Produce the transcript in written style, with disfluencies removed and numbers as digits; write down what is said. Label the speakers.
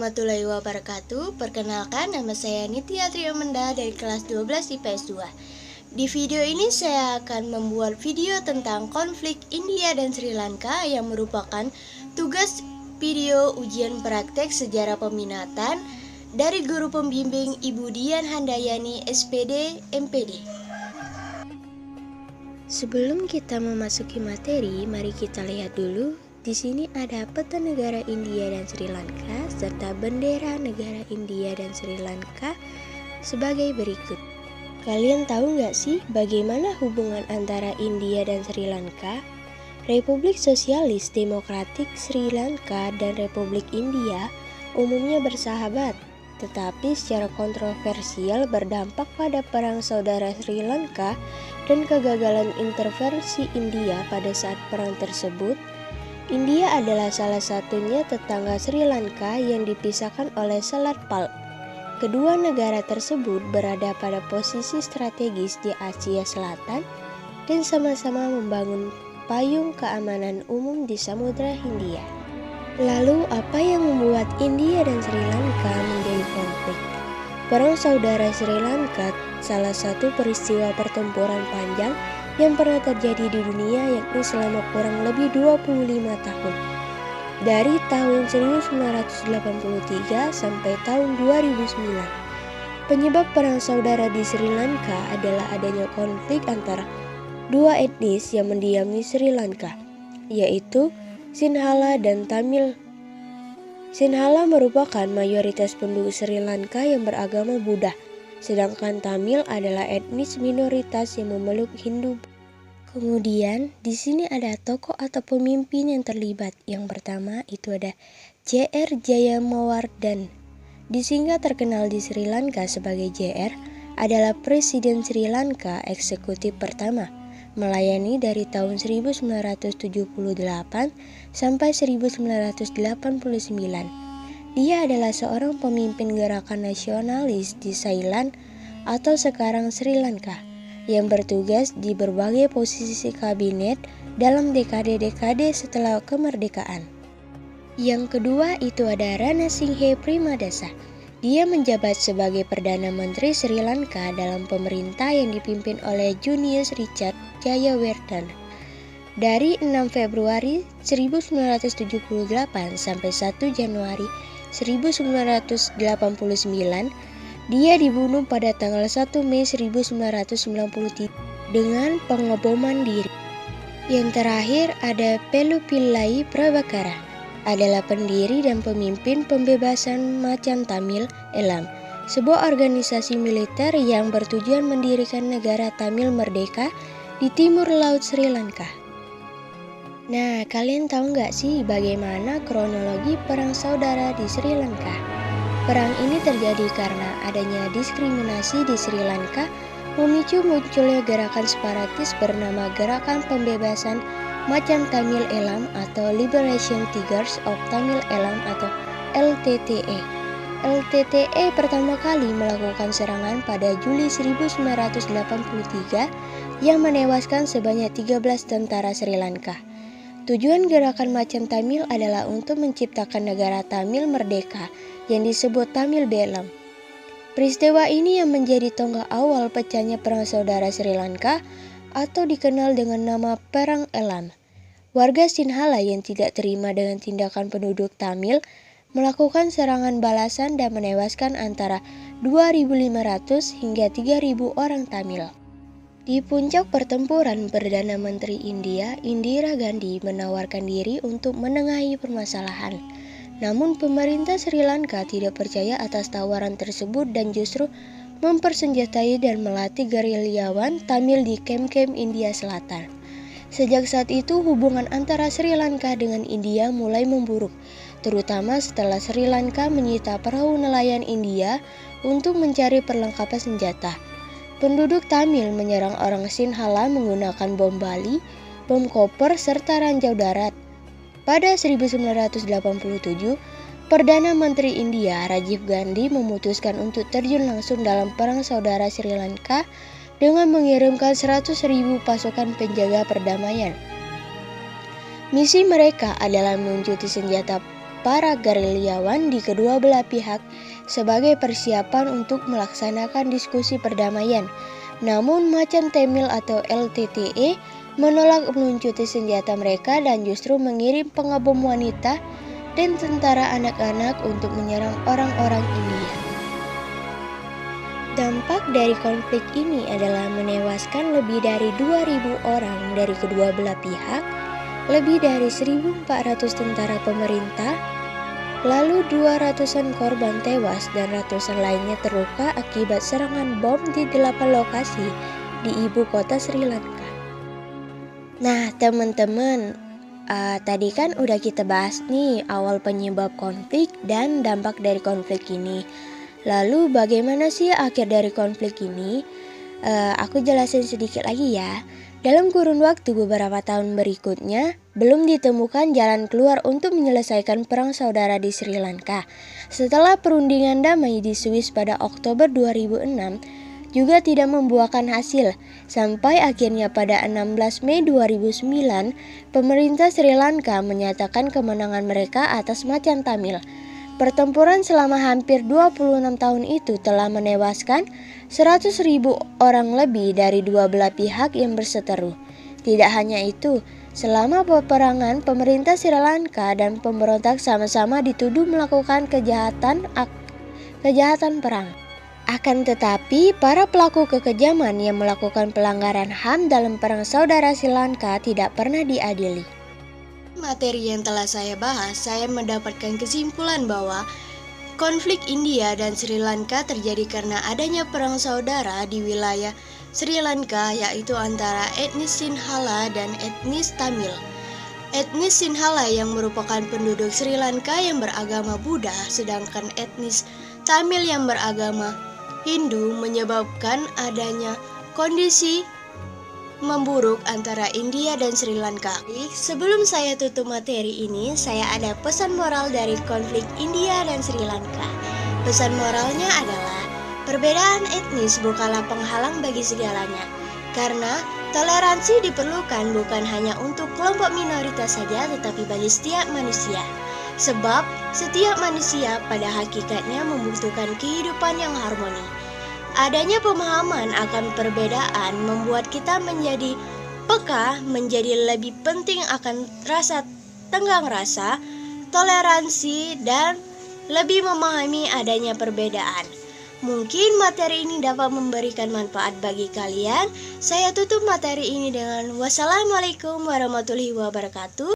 Speaker 1: warahmatullahi wabarakatuh. Perkenalkan, nama saya Nitya Triamenda dari kelas 12 IPS 2. Di video ini saya akan membuat video tentang konflik India dan Sri Lanka yang merupakan tugas video ujian praktek sejarah peminatan dari guru pembimbing Ibu Dian Handayani SPD MPD. Sebelum kita memasuki materi, mari kita lihat dulu. Di sini ada peta negara India dan Sri Lanka serta bendera negara India dan Sri Lanka sebagai berikut. Kalian tahu nggak sih bagaimana hubungan antara India dan Sri Lanka? Republik Sosialis Demokratik Sri Lanka dan Republik India umumnya bersahabat, tetapi secara kontroversial berdampak pada perang saudara Sri Lanka dan kegagalan intervensi India pada saat perang tersebut. India adalah salah satunya tetangga Sri Lanka yang dipisahkan oleh Selat Palk. Kedua negara tersebut berada pada posisi strategis di Asia Selatan dan sama-sama membangun payung keamanan umum di Samudra Hindia. Lalu, apa yang membuat India dan Sri Lanka menjadi konflik? Perang saudara Sri Lanka salah satu peristiwa pertempuran panjang yang pernah terjadi di dunia, yakni selama kurang lebih 25 tahun. Dari tahun 1983 sampai tahun 2009. Penyebab perang saudara di Sri Lanka adalah adanya konflik antara dua etnis yang mendiami Sri Lanka, yaitu Sinhala dan Tamil. Sinhala merupakan mayoritas penduduk Sri Lanka yang beragama Buddha, sedangkan Tamil adalah etnis minoritas yang memeluk Hindu. Kemudian di sini ada tokoh atau pemimpin yang terlibat. Yang pertama itu ada J.R. Jayamawardhan. Disingkat terkenal di Sri Lanka sebagai JR, adalah Presiden Sri Lanka eksekutif pertama, melayani dari tahun 1978 sampai 1989. Dia adalah seorang pemimpin gerakan nasionalis di Ceylon atau sekarang Sri Lanka, yang bertugas di berbagai posisi kabinet dalam dekade-dekade setelah kemerdekaan. Yang kedua itu ada Rana Singhe Primadasa. Dia menjabat sebagai Perdana Menteri Sri Lanka dalam pemerintah yang dipimpin oleh Junius Richard Jayawardena. Dari 6 Februari 1978 sampai 1 Januari 1989, dia dibunuh pada tanggal 1 Mei 1993 dengan pengeboman diri. Yang terakhir ada Pelupillai Prabhakara, adalah pendiri dan pemimpin pembebasan Macan Tamil Elam, sebuah organisasi militer yang bertujuan mendirikan negara Tamil merdeka di timur laut Sri Lanka. Nah, kalian tahu nggak sih bagaimana kronologi perang saudara di Sri Lanka? Perang ini terjadi karena adanya diskriminasi di Sri Lanka, memicu munculnya gerakan separatis bernama Gerakan Pembebasan Macan Tamil Elam atau Liberation Tigers of Tamil Elam atau LTTE. LTTE pertama kali melakukan serangan pada Juli 1983 yang menewaskan sebanyak 13 tentara Sri Lanka. Tujuan gerakan Macan Tamil adalah untuk menciptakan negara Tamil merdeka yang disebut Tamil Belam. Peristiwa ini yang menjadi tonggak awal pecahnya perang saudara Sri Lanka atau dikenal dengan nama Perang Elam. Warga Sinhala yang tidak terima dengan tindakan penduduk Tamil melakukan serangan balasan dan menewaskan antara 2.500 hingga 3.000 orang Tamil. Di puncak pertempuran, Perdana Menteri India, Indira Gandhi, menawarkan diri untuk menengahi permasalahan. Namun pemerintah Sri Lanka tidak percaya atas tawaran tersebut dan justru mempersenjatai dan melatih gerilyawan Tamil di kem-kem India Selatan. Sejak saat itu hubungan antara Sri Lanka dengan India mulai memburuk, terutama setelah Sri Lanka menyita perahu nelayan India untuk mencari perlengkapan senjata. Penduduk Tamil menyerang orang Sinhala menggunakan bom Bali, bom koper, serta ranjau darat. Pada 1987, Perdana Menteri India Rajiv Gandhi memutuskan untuk terjun langsung dalam perang saudara Sri Lanka dengan mengirimkan 100.000 pasukan penjaga perdamaian. Misi mereka adalah meluncurkan senjata para gerilyawan di kedua belah pihak sebagai persiapan untuk melaksanakan diskusi perdamaian. Namun Macan Tamil atau LTTE menolak meluncuti senjata mereka dan justru mengirim pengebom wanita dan tentara anak-anak untuk menyerang orang-orang India. Dampak dari konflik ini adalah menewaskan lebih dari 2.000 orang dari kedua belah pihak, lebih dari 1.400 tentara pemerintah, lalu 200-an korban tewas dan ratusan lainnya terluka akibat serangan bom di 8 lokasi di ibu kota Sri Lanka. Nah teman-teman, tadi kan udah kita bahas nih awal penyebab konflik dan dampak dari konflik ini. Lalu bagaimana sih akhir dari konflik ini? Aku jelasin sedikit lagi ya. Dalam kurun waktu beberapa tahun berikutnya, belum ditemukan jalan keluar untuk menyelesaikan perang saudara di Sri Lanka. Setelah perundingan damai di Swiss pada Oktober 2006, juga tidak membuahkan hasil, sampai akhirnya pada 16 Mei 2009, pemerintah Sri Lanka menyatakan kemenangan mereka atas Macan Tamil. Pertempuran selama hampir 26 tahun itu telah menewaskan 100.000 orang lebih dari dua belah pihak yang berseteru. Tidak hanya itu, selama peperangan, pemerintah Sri Lanka dan pemberontak sama-sama dituduh melakukan kejahatan perang. Akan tetapi, para pelaku kekejaman yang melakukan pelanggaran HAM dalam perang saudara Sri Lanka tidak pernah diadili. Materi yang telah saya bahas, saya mendapatkan kesimpulan bahwa konflik India dan Sri Lanka terjadi karena adanya perang saudara di wilayah Sri Lanka, yaitu antara etnis Sinhala dan etnis Tamil. Etnis Sinhala yang merupakan penduduk Sri Lanka yang beragama Buddha, sedangkan etnis Tamil yang beragama Hindu menyebabkan adanya kondisi memburuk antara India dan Sri Lanka. Sebelum saya tutup materi ini, saya ada pesan moral dari konflik India dan Sri Lanka. Pesan moralnya adalah perbedaan etnis bukanlah penghalang bagi segalanya, karena toleransi diperlukan bukan hanya untuk kelompok minoritas saja, tetapi bagi setiap manusia. Sebab setiap manusia pada hakikatnya membutuhkan kehidupan yang harmoni. Adanya pemahaman akan perbedaan membuat kita menjadi peka, menjadi lebih penting akan rasa tenggang rasa, toleransi, dan lebih memahami adanya perbedaan. Mungkin materi ini dapat memberikan manfaat bagi kalian. Saya tutup materi ini dengan wassalamualaikum warahmatullahi wabarakatuh.